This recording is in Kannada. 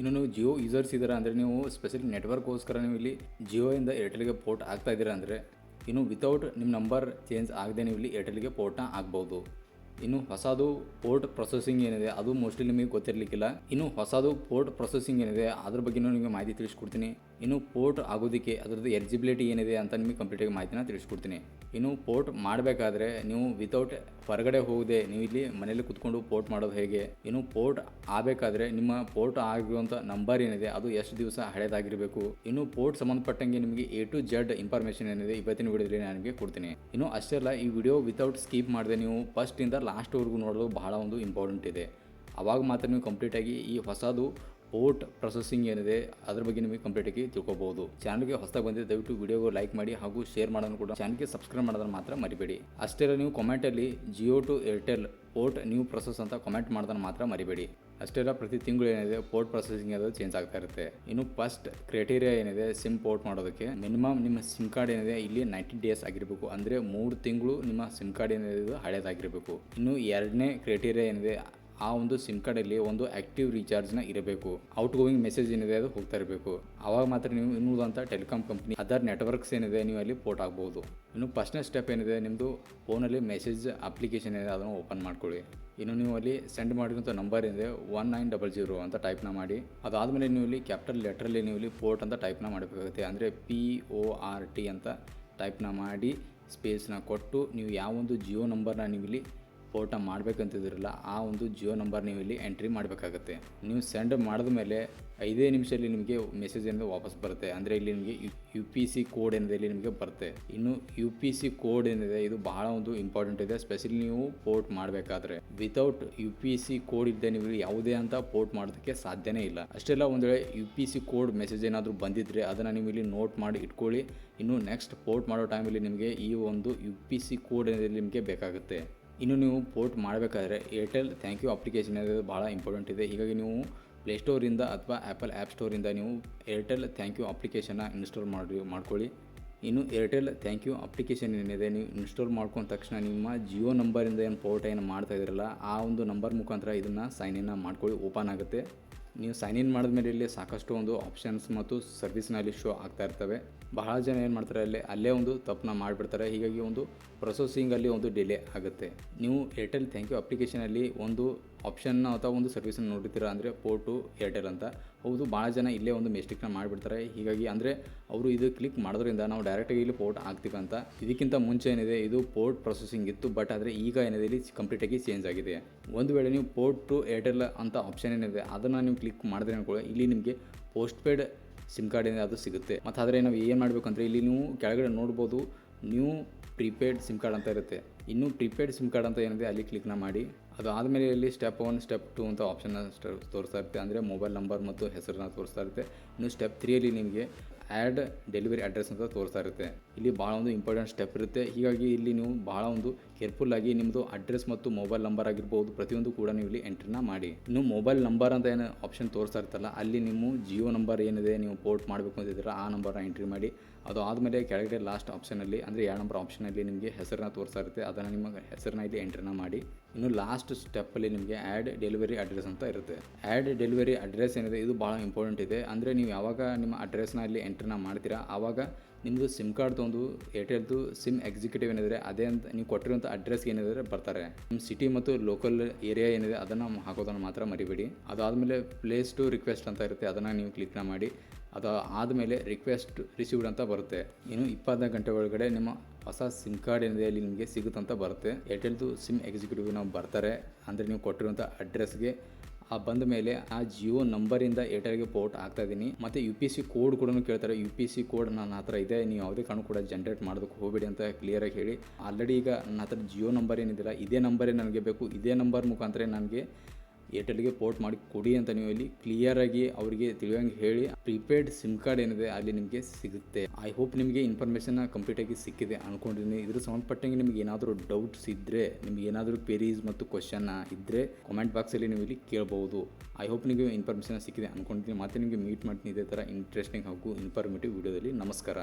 ಇನ್ನು ನೀವು ಜಿಯೋ ಯೂಸರ್ಸ್ ಇದ್ದೀರಾ ಅಂದರೆ ನೀವು ಸ್ಪೆಷಲಿ ನೆಟ್ವರ್ಕ್ಗೋಸ್ಕರ ನೀವು ಇಲ್ಲಿ ಜಿಯೋಯಿಂದ ಏರ್ಟೆಲ್ಗೆ ಪೋರ್ಟ್ ಆಗ್ತಾ ಇದ್ದೀರಾ ಅಂದರೆ ಇನ್ನು ವಿತೌಟ್ ನಿಮ್ಮ ನಂಬರ್ ಚೇಂಜ್ ಆಗದೆ ನೀವು ಇಲ್ಲಿ ಏರ್ಟೆಲ್ಗೆ ಪೋರ್ಟ್ನ ಆಗ್ಬೋದು. ಇನ್ನು ಹೊಸದು ಪೋರ್ಟ್ ಪ್ರೊಸೆಸಿಂಗ್ ಏನಿದೆ ಅದು ಮೋಸ್ಟ್ಲಿ ನಿಮಗೆ ಗೊತ್ತಿರಲಿಕ್ಕಿಲ್ಲ. ಇನ್ನು ಹೊಸದು ಪೋರ್ಟ್ ಪ್ರೊಸೆಸಿಂಗ್ ಏನಿದೆ ಅದ್ರ ಬಗ್ಗೆ ನಿಮಗೆ ಮಾಹಿತಿ ತಿಳಿಸ್ಕೊಡ್ತೀನಿ. ಇನ್ನು ಪೋರ್ಟ್ ಆಗೋದಕ್ಕೆ ಅದರದ್ದು ಎಲಿಜಿಬಿಲಿಟಿ ಏನಿದೆ ಅಂತ ನಿಮಗೆ ಕಂಪ್ಲೀಟಾಗಿ ಮಾಹಿತಿನ ತಿಳಿಸ್ಕೊಡ್ತೀನಿ. ಇನ್ನು ಪೋರ್ಟ್ ಮಾಡಬೇಕಾದ್ರೆ ನೀವು ವಿತೌಟ್ ಹೊರಗಡೆ ಹೋಗದೆ ನೀವು ಇಲ್ಲಿ ಮನೇಲಿ ಕುತ್ಕೊಂಡು ಪೋರ್ಟ್ ಮಾಡೋದು ಹೇಗೆ, ಇನ್ನು ಪೋರ್ಟ್ ಆಗಬೇಕಾದ್ರೆ ನಿಮ್ಮ ಪೋರ್ಟ್ ಆಗಿರುವಂಥ ನಂಬರ್ ಏನಿದೆ ಅದು ಎಷ್ಟು ದಿವಸ ಹಳೇದಾಗಿರಬೇಕು, ಇನ್ನು ಪೋರ್ಟ್ ಸಂಬಂಧಪಟ್ಟಂಗೆ ನಿಮಗೆ A to Z ಇನ್ಫಾರ್ಮೇಷನ್ ಏನಿದೆ ಇವತ್ತಿನ ವಿಡಿಯೋದಲ್ಲಿ ನಾನು ನಿಮಗೆ ಕೊಡ್ತೀನಿ. ಇನ್ನು ಅಷ್ಟೇ ಅಲ್ಲ, ಈ ವಿಡಿಯೋ ವಿತೌಟ್ ಸ್ಕಿಪ್ ಮಾಡದೆ ನೀವು ಫಸ್ಟಿಂದ ಲಾಸ್ಟ್ವರೆಗೂ ನೋಡೋದು ಬಹಳ ಒಂದು ಇಂಪಾರ್ಟೆಂಟ್ ಇದೆ. ಅವಾಗ ಮಾತ್ರ ನೀವು ಕಂಪ್ಲೀಟಾಗಿ ಈ ಹೊಸದು ಪೋರ್ಟ್ ಪ್ರೊಸೆಸಿಂಗ್ ಏನಿದೆ ಅದ್ರ ಬಗ್ಗೆ ನಿಮಗೆ ಕಂಪ್ಲೀಟಾಗಿ ತಿಳ್ಕೊಬಹುದು. ಚಾನಲ್ಗೆ ಹೊಸದಾಗಿ ಬಂದಿದೆ ದಯವಿಟ್ಟು ವಿಡಿಯೋಗೆ ಲೈಕ್ ಮಾಡಿ ಹಾಗೂ ಶೇರ್ ಮಾಡೋದನ್ನು ಕೂಡ ಚಾನಲ್ಗೆ ಸಬ್ಸ್ಕ್ರೈಬ್ ಮಾಡೋದನ್ನು ಮಾತ್ರ ಮರಿಬೇಡಿ. ಅಷ್ಟೇ ಅಲ್ಲ, ನೀವು ಕಮೆಂಟಲ್ಲಿ Jio to Airtel port new process ಅಂತ ಕಮೆಂಟ್ ಮಾಡೋದನ್ನು ಮಾತ್ರ ಮರಿಬೇಡಿ. ಅಷ್ಟೇ ಅಲ್ಲ, ಪ್ರತಿ ತಿಂಗಳು ಏನಿದೆ ಪೋರ್ಟ್ ಪ್ರೊಸೆಸಿಂಗ್ ಅದು ಚೇಂಜ್ ಆಗ್ತಾ ಇರುತ್ತೆ. ಇನ್ನು ಫಸ್ಟ್ ಕ್ರೈಟೀರಿಯಾ ಏನಿದೆ ಸಿಮ್ ಪೋರ್ಟ್ ಮಾಡೋದಕ್ಕೆ ಮಿನಿಮಮ್ ನಿಮ್ಮ ಸಿಮ್ ಕಾರ್ಡ್ ಏನಿದೆ ಇಲ್ಲಿ 90 ಡೇಸ್ ಆಗಿರಬೇಕು, ಅಂದರೆ 3 ತಿಂಗಳು ನಿಮ್ಮ ಸಿಮ್ ಕಾರ್ಡ್ ಏನಿದೆ ಇದು ಹಳೇದಾಗಿರಬೇಕು. ಇನ್ನು ಎರಡನೇ ಕ್ರೈಟೀರಿಯಾ ಏನಿದೆ ಆ ಒಂದು ಸಿಮ್ ಕಾರ್ಡಲ್ಲಿ ಒಂದು ಆ್ಯಕ್ಟಿವ್ ರೀಚಾರ್ಜ್ನ ಇರಬೇಕು. ಔಟ್ ಗೋಯಿಂಗ್ ಮೆಸೇಜ್ ಏನಿದೆ ಅದು ಹೋಗ್ತಾ ಇರಬೇಕು. ಆವಾಗ ಮಾತ್ರ ನೀವು ಇನ್ನುಳಿದಂಥ ಟೆಲಿಕಾಂ ಕಂಪ್ನಿ ಅದರ್ ನೆಟ್ವರ್ಕ್ಸ್ ಏನಿದೆ ನೀವು ಅಲ್ಲಿ ಪೋರ್ಟ್ ಆಗ್ಬೋದು. ಇನ್ನು ಫಸ್ಟ್ನೇ ಸ್ಟೆಪ್ ಏನಿದೆ ನಿಮ್ಮದು ಫೋನಲ್ಲಿ ಮೆಸೇಜ್ ಅಪ್ಲಿಕೇಶನ್ ಏನಿದೆ ಅದನ್ನು ಓಪನ್ ಮಾಡ್ಕೊಳ್ಳಿ. ಇನ್ನು ನೀವು ಅಲ್ಲಿ ಸೆಂಡ್ ಮಾಡಿರುವಂಥ ನಂಬರ್ ಏನಿದೆ 1900 ಅಂತ ಟೈಪ್ನ ಮಾಡಿ. ಅದಾದಮೇಲೆ ನೀವು ಇಲ್ಲಿ ಕ್ಯಾಪಿಟಲ್ ಲೆಟ್ರಲ್ಲಿ ನೀವು ಇಲ್ಲಿ ಪೋರ್ಟ್ ಅಂತ ಟೈಪ್ನ ಮಾಡಬೇಕಾಗುತ್ತೆ. ಅಂದರೆ PORT ಅಂತ ಟೈಪ್ನ ಮಾಡಿ ಸ್ಪೇಸ್ನ ಕೊಟ್ಟು ನೀವು ಯಾವೊಂದು ಜಿಯೋ ನಂಬರ್ನ ನೀವು ಇಲ್ಲಿ ಪೋರ್ಟ್ನ ಮಾಡಬೇಕಂತಿದ್ರಲ್ಲ ಆ ಒಂದು ಜಿಯೋ ನಂಬರ್ ನೀವು ಇಲ್ಲಿ ಎಂಟ್ರಿ ಮಾಡಬೇಕಾಗುತ್ತೆ. ನೀವು ಸೆಂಡ್ ಮಾಡಿದ ಮೇಲೆ 5 ನಿಮಿಷದಲ್ಲಿ ನಿಮಗೆ ಮೆಸೇಜ್ ಏನಿದೆ ವಾಪಸ್ ಬರುತ್ತೆ. ಅಂದರೆ ಇಲ್ಲಿ ನಿಮಗೆ UPC ಕೋಡ್ ಏನಿದೆ ಇಲ್ಲಿ ನಿಮಗೆ ಬರುತ್ತೆ. ಇನ್ನು UPC ಕೋಡ್ ಏನಿದೆ ಇದು ಬಹಳ ಒಂದು ಇಂಪಾರ್ಟೆಂಟ್ ಇದೆ, ಸ್ಪೆಷಲಿ ನೀವು ಪೋರ್ಟ್ ಮಾಡಬೇಕಾದ್ರೆ. ವಿತೌಟ್ UPC ಕೋಡ್ ಇದ್ದರೆ ನೀವು ಯಾವುದೇ ಅಂತ ಪೋರ್ಟ್ ಮಾಡೋದಕ್ಕೆ ಸಾಧ್ಯನೇ ಇಲ್ಲ. ಅಷ್ಟೆಲ್ಲ ಒಂದು ವೇಳೆ UPC ಕೋಡ್ ಮೆಸೇಜ್ ಏನಾದರೂ ಬಂದಿದ್ದರೆ ಅದನ್ನು ನೀವು ಇಲ್ಲಿ ನೋಟ್ ಮಾಡಿ ಇಟ್ಕೊಳ್ಳಿ. ಇನ್ನು ನೆಕ್ಸ್ಟ್ ಪೋರ್ಟ್ ಮಾಡೋ ಟೈಮಲ್ಲಿ ನಿಮಗೆ ಈ ಒಂದು UPC ಕೋಡ್ ಏನಿದೆ ನಿಮಗೆ ಬೇಕಾಗುತ್ತೆ. ಇನ್ನು ನೀವು ಪೋರ್ಟ್ ಮಾಡಬೇಕಾದ್ರೆ ಏರ್ಟೆಲ್ ಥ್ಯಾಂಕ್ ಯು ಅಪ್ಲಿಕೇಶನ್ ಇದೆ ಭಾಳ ಇಂಪಾರ್ಟೆಂಟ್ ಇದೆ. ಹೀಗಾಗಿ ನೀವು ಪ್ಲೇಸ್ಟೋರಿಂದ ಅಥವಾ ಆ್ಯಪಲ್ ಆ್ಯಪ್ ಸ್ಟೋರಿಂದ ನೀವು ಏರ್ಟೆಲ್ ಥ್ಯಾಂಕ್ ಯು ಅಪ್ಲಿಕೇಶನ್ನ ಇನ್ಸ್ಟಾಲ್ ಮಾಡ್ಕೊಳ್ಳಿ. ಇನ್ನು ಏರ್ಟೆಲ್ ಥ್ಯಾಂಕ್ ಯು ಅಪ್ಲಿಕೇಶನ್ ಏನಿದೆ ನೀವು ಇನ್ಸ್ಟಾಲ್ ಮಾಡ್ಕೊಂಡ ತಕ್ಷಣ ನಿಮ್ಮ ಜಿಯೋ ನಂಬರಿಂದ ಏನು ಪೋರ್ಟ್ ಏನು ಮಾಡ್ತಾ ಇದ್ದೀರಲ್ಲ ಆ ಒಂದು ನಂಬರ್ ಮುಖಾಂತರ ಇದನ್ನು ಸೈನ್ ಇನ್ ಮಾಡ್ಕೊಳ್ಳಿ, ಓಪನ್ ಆಗುತ್ತೆ. ನೀವು ಸೈನ್ ಇನ್ ಮಾಡಿದ್ಮೇಲೆ ಇಲ್ಲಿ ಸಾಕಷ್ಟು ಒಂದು ಆಪ್ಷನ್ಸ್ ಮತ್ತು ಸರ್ವಿಸ್ನಲ್ಲಿ ಶೋ ಆಗ್ತಾ ಇರ್ತವೆ. ಬಹಳ ಜನ ಏನು ಮಾಡ್ತಾರೆ ಅಲ್ಲೇ ಒಂದು ತಪ್ಪನ್ನ ಮಾಡಿಬಿಡ್ತಾರೆ. ಹೀಗಾಗಿ ಒಂದು ಪ್ರೊಸೆಸಿಂಗಲ್ಲಿ ಒಂದು ಡಿಲೇ ಆಗುತ್ತೆ. ನೀವು ಏರ್ಟೆಲ್ ಥ್ಯಾಂಕ್ ಯು ಅಪ್ಲಿಕೇಶನಲ್ಲಿ ಒಂದು ಆಪ್ಷನ್ನ ಅಥವಾ ಒಂದು ಸರ್ವಿಸನ್ನು ನೋಡಿರ್ತೀರ, ಅಂದರೆ ಪೋರ್ಟು ಏರ್ಟೆಲ್ ಅಂತ. ಹೌದು, ಭಾಳ ಜನ ಇಲ್ಲೇ ಒಂದು ಮಿಸ್ಟೇಕ್ನ ಮಾಡಿಬಿಡ್ತಾರೆ. ಹೀಗಾಗಿ ಅಂದರೆ ಅವರು ಇದು ಕ್ಲಿಕ್ ಮಾಡೋದ್ರಿಂದ ನಾವು ಡೈರೆಕ್ಟಾಗಿ ಇಲ್ಲಿ ಪೋರ್ಟ್ ಆಗ್ತೀವಿ ಅಂತ. ಇದಕ್ಕಿಂತ ಮುಂಚೆ ಏನಿದೆ ಇದು ಪೋರ್ಟ್ ಪ್ರೊಸೆಸಿಂಗ್ ಇತ್ತು, ಬಟ್ ಆದರೆ ಈಗ ಏನಿದೆ ಇಲ್ಲಿ ಕಂಪ್ಲೀಟಾಗಿ ಚೇಂಜ್ ಆಗಿದೆ. ಒಂದು ವೇಳೆ ನೀವು ಪೋರ್ಟ್ ಟು ಏರ್ಟೆಲ್ ಅಂತ ಆಪ್ಷನ್ ಏನಿದೆ ಅದನ್ನು ನೀವು ಕ್ಲಿಕ್ ಮಾಡಿದ್ರೆ ಅನ್ಕೊಳ್ಳಿ ಇಲ್ಲಿ ನಿಮಗೆ ಪೋಸ್ಟ್ ಪೇಯ್ಡ್ ಸಿಮ್ ಕಾರ್ಡ್ ಏನಿದೆ ಅದು ಸಿಗುತ್ತೆ. ಮತ್ತು ಆದರೆ ನಾವು ಏನು ಮಾಡಬೇಕಂದ್ರೆ ಇಲ್ಲಿ ನೀವು ಕೆಳಗಡೆ ನೋಡ್ಬೋದು ನ್ಯೂ ಪ್ರೀಪೇಯ್ಡ್ ಸಿಮ್ ಕಾರ್ಡ್ ಅಂತ ಇರುತ್ತೆ. ಇನ್ನು ಪ್ರೀಪೇಯ್ಡ್ ಸಿಮ್ ಕಾರ್ಡ್ ಅಂತ ಏನಿದೆ ಅಲ್ಲಿ ಕ್ಲಿಕ್ನ ಮಾಡಿ. ಅದು ಆದಮೇಲೆ ಇಲ್ಲಿ ಸ್ಟೆಪ್ 1 ಸ್ಟೆಪ್ 2 ಅಂತ ಆಪ್ಷನ್ನ ತೋರಿಸ್ತಾ ಇರುತ್ತೆ, ಅಂದರೆ ಮೊಬೈಲ್ ನಂಬರ್ ಮತ್ತು ಹೆಸರನ್ನ ತೋರಿಸ್ತಾ ಇರುತ್ತೆ. ಇನ್ನು ಸ್ಟೆಪ್ 3 ನಿಮಗೆ ಆ್ಯಡ್ ಡೆಲಿವರಿ ಅಡ್ರೆಸ್ ಅಂತ ತೋರಿಸ್ತಾ ಇರುತ್ತೆ. ಇಲ್ಲಿ ಭಾಳ ಒಂದು ಇಂಪಾರ್ಟೆಂಟ್ ಸ್ಟೆಪ್ ಇರುತ್ತೆ. ಹೀಗಾಗಿ ಇಲ್ಲಿ ನೀವು ಭಾಳ ಒಂದು ಕೇರ್ಫುಲ್ಲಾಗಿ ನಿಮ್ಮದು ಅಡ್ರೆಸ್ ಮತ್ತು ಮೊಬೈಲ್ ನಂಬರ್ ಆಗಿರ್ಬೋದು ಪ್ರತಿಯೊಂದು ಕೂಡ ನೀವು ಇಲ್ಲಿ ಎಂಟ್ರಿನ ಮಾಡಿ. ಇನ್ನು ಮೊಬೈಲ್ ನಂಬರ್ ಅಂತ ಏನು ಆಪ್ಷನ್ ತೋರಿಸ್ತಾ ಇರ್ತಲ್ಲ ಅಲ್ಲಿ ನಿಮ್ಮ ಜಿಯೋ ನಂಬರ್ ಏನಿದೆ ನೀವು ಪೋರ್ಟ್ ಮಾಡಬೇಕು ಅಂತಿದ್ದೀರ ಆ ನಂಬರ್ನ ಎಂಟ್ರಿ ಮಾಡಿ. ಅದು ಆದಮೇಲೆ ಕೆಳಗಡೆ ಲಾಸ್ಟ್ ಆಪ್ಷನಲ್ಲಿ ಅಂದರೆ 2 ನಂಬರ್ ಆಪ್ಷನಲ್ಲಿ ನಿಮಗೆ ಹೆಸರನ್ನ ತೋರಿಸ್ತಾ ಇರುತ್ತೆ, ಅದನ್ನು ನಿಮ್ಮ ಹೆಸರನ್ನ ಇಲ್ಲಿ ಎಂಟ್ರಿನ ಮಾಡಿ. ಇನ್ನು ಲಾಸ್ಟ್ ಸ್ಟೆಪ್ಪಲ್ಲಿ ನಿಮಗೆ ಆ್ಯಡ್ ಡೆಲಿವರಿ ಅಡ್ರೆಸ್ ಅಂತ ಇರುತ್ತೆ. ಆ್ಯಡ್ ಡೆಲಿವರಿ ಅಡ್ರೆಸ್ ಏನಿದೆ ಇದು ಭಾಳ ಇಂಪಾರ್ಟೆಂಟ್ ಇದೆ. ಅಂದರೆ ನೀವು ಯಾವಾಗ ನಿಮ್ಮ ಅಡ್ರೆಸ್ನ ಇಲ್ಲಿ ಎಂಟ್ರಿನ ಮಾಡ್ತೀರಾ ಆವಾಗ ನಿಮ್ಮದು ಸಿಮ್ ಕಾರ್ಡ್ ತೊಗೊಂಡು ಏರ್ಟೆಲ್ದು ಸಿಮ್ ಎಕ್ಸಿಕ್ಯೂಟಿವ್ ಏನಿದೆ ಅದೇ ಅಂತ ನೀವು ಕೊಟ್ಟಿರುವಂಥ ಅಡ್ರೆಸ್ ಏನಿದೆ ಬರ್ತಾರೆ. ನಿಮ್ಮ ಸಿಟಿ ಮತ್ತು ಲೋಕಲ್ ಏರಿಯಾ ಏನಿದೆ ಅದನ್ನು ಹಾಕೋದನ್ನು ಮಾತ್ರ ಮರಿಬೇಡಿ. ಅದಾದಮೇಲೆ ಪ್ಲೇಸ್ ಟು ರಿಕ್ವೆಸ್ಟ್ ಅಂತ ಇರುತ್ತೆ, ಅದನ್ನು ನೀವು ಕ್ಲಿಕ್ನ ಮಾಡಿ. ಅದು ಆದಮೇಲೆ ರಿಕ್ವೆಸ್ಟ್ ರಿಸೀವ್ಡ್ ಅಂತ ಬರುತ್ತೆ. ಇನ್ನು 24 ಗಂಟೆ ಒಳಗಡೆ ನಿಮ್ಮ ಹೊಸ ಸಿಮ್ ಕಾರ್ಡ್ ಏನಿದೆ ಅಲ್ಲಿ ನಿಮಗೆ ಸಿಗುತ್ತಂತ ಬರುತ್ತೆ. ಏರ್ಟೆಲ್ದು ಸಿಮ್ ಎಕ್ಸಿಕ್ಯೂಟಿವ್ ನಾವು ಬರ್ತಾರೆ, ಅಂದರೆ ನೀವು ಕೊಟ್ಟಿರುವಂಥ ಅಡ್ರೆಸ್ಗೆ. ಬಂದ ಮೇಲೆ ಆ ಜಿಯೋ ನಂಬರಿಂದ ಏರ್ಟೆಲ್ಗೆ ಪೋರ್ಟ್ ಆಗ್ತಾ ಇದ್ದೀನಿ. ಮತ್ತು UPC ಕೋಡ್ ಕೂಡ ಕೇಳ್ತಾರೆ. UPC ಕೋಡ್ ನನ್ನ ಹತ್ರ ಇದೆ, ನೀವು ಯಾವುದೇ ಕಾರಣ ಕೂಡ ಜನರೇಟ್ ಮಾಡೋದಕ್ಕೆ ಹೋಗಬೇಡಿ ಅಂತ ಕ್ಲಿಯರಾಗಿ ಹೇಳಿ. ಆಲ್ರೆಡಿ ಈಗ ನನ್ನ ಹತ್ರ ಜಿಯೋ ನಂಬರ್ ಏನಿದಿಲ್ಲ ಇದೇ ನಂಬರೇ ನನಗೆ ಬೇಕು, ಇದೇ ನಂಬರ್ ಮುಖಾಂತರ ನನಗೆ ಏರ್ಟೆಲ್ಗೆ ಪೋರ್ಟ್ ಮಾಡಿ ಕೊಡಿ ಅಂತ ನೀವು ಇಲ್ಲಿ ಕ್ಲಿಯರಾಗಿ ಅವರಿಗೆ ತಿಳಿಯೋಂಗೆ ಹೇಳಿ ಪ್ರೀಪೇಯ್ಡ್ ಸಿಮ್ ಕಾರ್ಡ್ ಏನಿದೆ ಅಲ್ಲಿ ನಿಮಗೆ ಸಿಗುತ್ತೆ. ಐ ಹೋಪ್ ನಿಮಗೆ ಇನ್ಫಾರ್ಮೇಷನ್ ಕಂಪ್ಲೀಟಾಗಿ ಸಿಕ್ಕಿದೆ ಅಂದ್ಕೊಂಡಿದ್ದೀನಿ. ಇದ್ರ ಸಂಬಂಧಪಟ್ಟಂಗೆ ನಿಮ್ಗೆ ಏನಾದರೂ ಡೌಟ್ಸ್ ಇದ್ದರೆ, ನಿಮ್ಗೆ ಏನಾದರೂ ಕ್ವೆರೀಸ್ ಮತ್ತು ಕ್ವಶನ್ ಇದ್ದರೆ ಕಾಮೆಂಟ್ ಬಾಕ್ಸಲ್ಲಿ ನೀವು ಇಲ್ಲಿ ಕೇಳ್ಬೋದು. ಐ ಹೋಪ್ ನಿಮಗೆ ಇನ್ಫಾರ್ಮೇಷನ್ ಸಿಕ್ಕಿದೆ ಅಂದ್ಕೊಂಡಿದ್ದೀನಿ. ಮತ್ತೆ ನಿಮಗೆ ಮೀಟ್ ಮಾಡ್ತೀನಿ ಇದೇ ಥರ ಇಂಟ್ರೆಸ್ಟಿಂಗ್ ಹಾಗೂ ಇನ್ಫಾರ್ಮೇಟಿವ್ ವಿಡಿಯೋದಲ್ಲಿ. ನಮಸ್ಕಾರ.